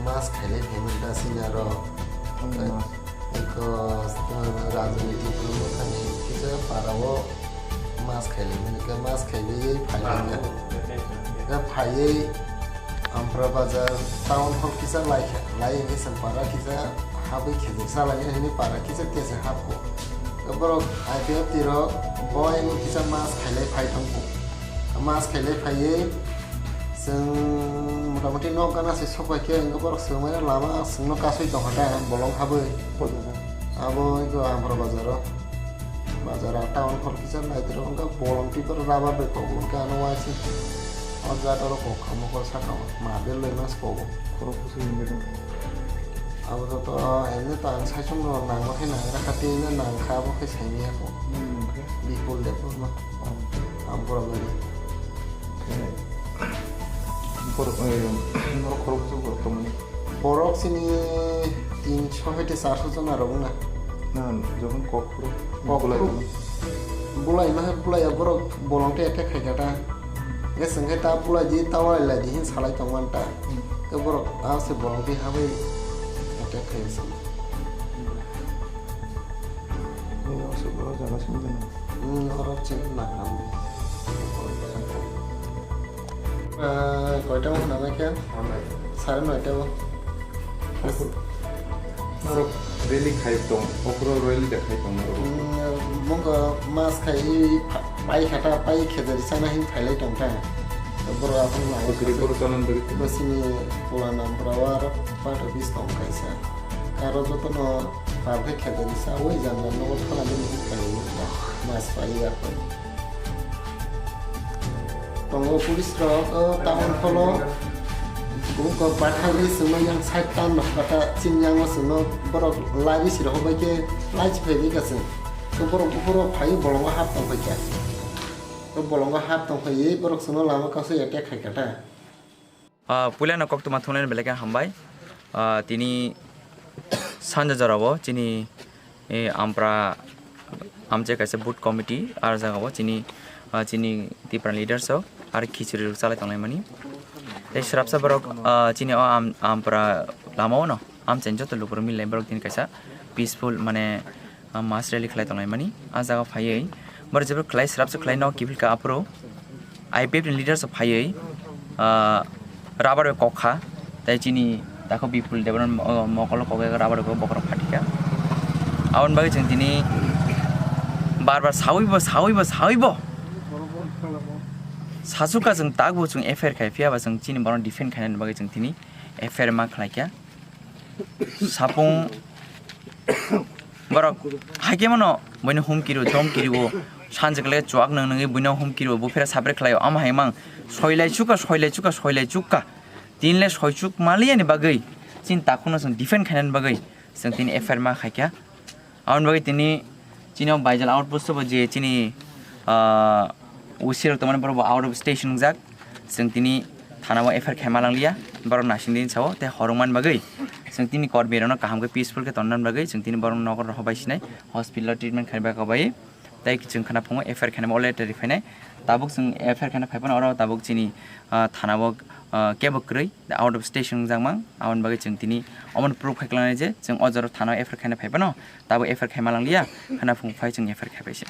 Mas khaile payment sinaro eko rajniti promuk ani kisa parawo mas khaile menike mas khaile phaile ga phaile ampra bazar town hall kisa lai ni sampara kisa habi khide sala ni ni para kisa kese hapko gabro IPF tiro boy ni kisa mas khaile phai thangko mas khaile phaile মোটামুটি knock গানা সে সবাইকে এঙ্গবর সময় Lama Suno কাসই তো হটা বলং খাবে আবো ego আমরা বাজার town hall কিসা নাইতর অঙ্গা বলংটি তো রাবা বে কো গানো আছে অজাটার কো খামো কো সাকা মাদে লইনাস কো খরো কুসু ইন্দির আবো তো এমনি তো আন সাইসং নাঙ্গো হে নাঙ্গরা খাতি না নাং খাবো কে সাইনিয়া কো বিপুল দেবো না আমরা বলি বরফ চিনি 300 হইতে 400 জন আর না না যখন কখরো বুলাই না বুলাই বরফ বলংতে একা খাইগাটা এ সঙ্গে তা বুলাই জি তাওয়াইলা দিহিন সালাই তমানটা এ বরফ আছে বলংতে হাবে একা খাইছে এই অসুবিধা জানা শুনতে না বরফ চিনি না কয়টা মতো নামে খেয়া 9:30 রেলি খাই দং অপর রেলি দেখাই দং মঙ্গ মাছ খাই পাই খাটা পাই খেজারি সানা হিন খাইলাই দংটা বড় আপন লাগে বড় চলন ধরে বসিনি পোলা নাম ব্রাওয়ার পাট বিস দং খাইছা কারো যত ন পাবে খেজারি সা ওই জাননা ন খালানি খাই মাছ পাই আপন Tunggu polis rok tahun polo, buku bathari semua yang saitan nak kata cinyang semua berok lagi sih roh baca lagi pergi ke sen, tu berok pay bolong hap tong baca, tu bolong hap tong baca berok semua lama kau ya tiak kai kata. Pulang nak kau tu mathunan belajar hambai, tini sanja jarawo, cini ampra amce kaise boot committee arja gawo cini tipran leader so. Ar khichuri salai tanglai mani ei shrapsa borok chini o ampra lamao no am chenjo to lupur mil borok tin kaisa peaceful mane mas rally khlai tanglai mani a jaga phaiei bar jebro khlai shrapsa khlai no kibil ka apro IPF leaders of phaiei rabar kokha tai chini dako people development mokolo koge rabar ko bokro phatika aun bagi cheng tini bar sawibo 사수가 정 따고 중 FR khai 바 정 진이 바로 디펜 khai 바게 정 티니 FR 마 khai 사봉 바로 하게만어 뭐는 홈기로 점기리고 산적래 쫙 능능이 뭐는 홈기로 부페라 사브레 khai 아마 해망 소일래 주가 딘래 소이축 말리야니 바게 진 따코는 정 디펜 khai 바게 정 티니 FR 마 khai 아운 바게 티니 진어 바이절 아웃포스트 버제 진이 usir teman baru out of station jak seng tini thanawa FR khemalang liya baru nasing din sawo te horoman bagai seng tini kor berano kaham ke peaceful ke tonnan bagai seng tini baru nokor hobai sinai hospital treatment khaiba ka bai tai kichung khana phongo FR khana ole terifai nai tabuk seng FR khana phaipan ora tabuk chini thanawa kebok krei out of station jangmang awan bagai seng tini omon proof khaiklane je seng ojor thanawa FR khana phaipano tabu FR khemalang liya khana phong phai seng FR khaibai se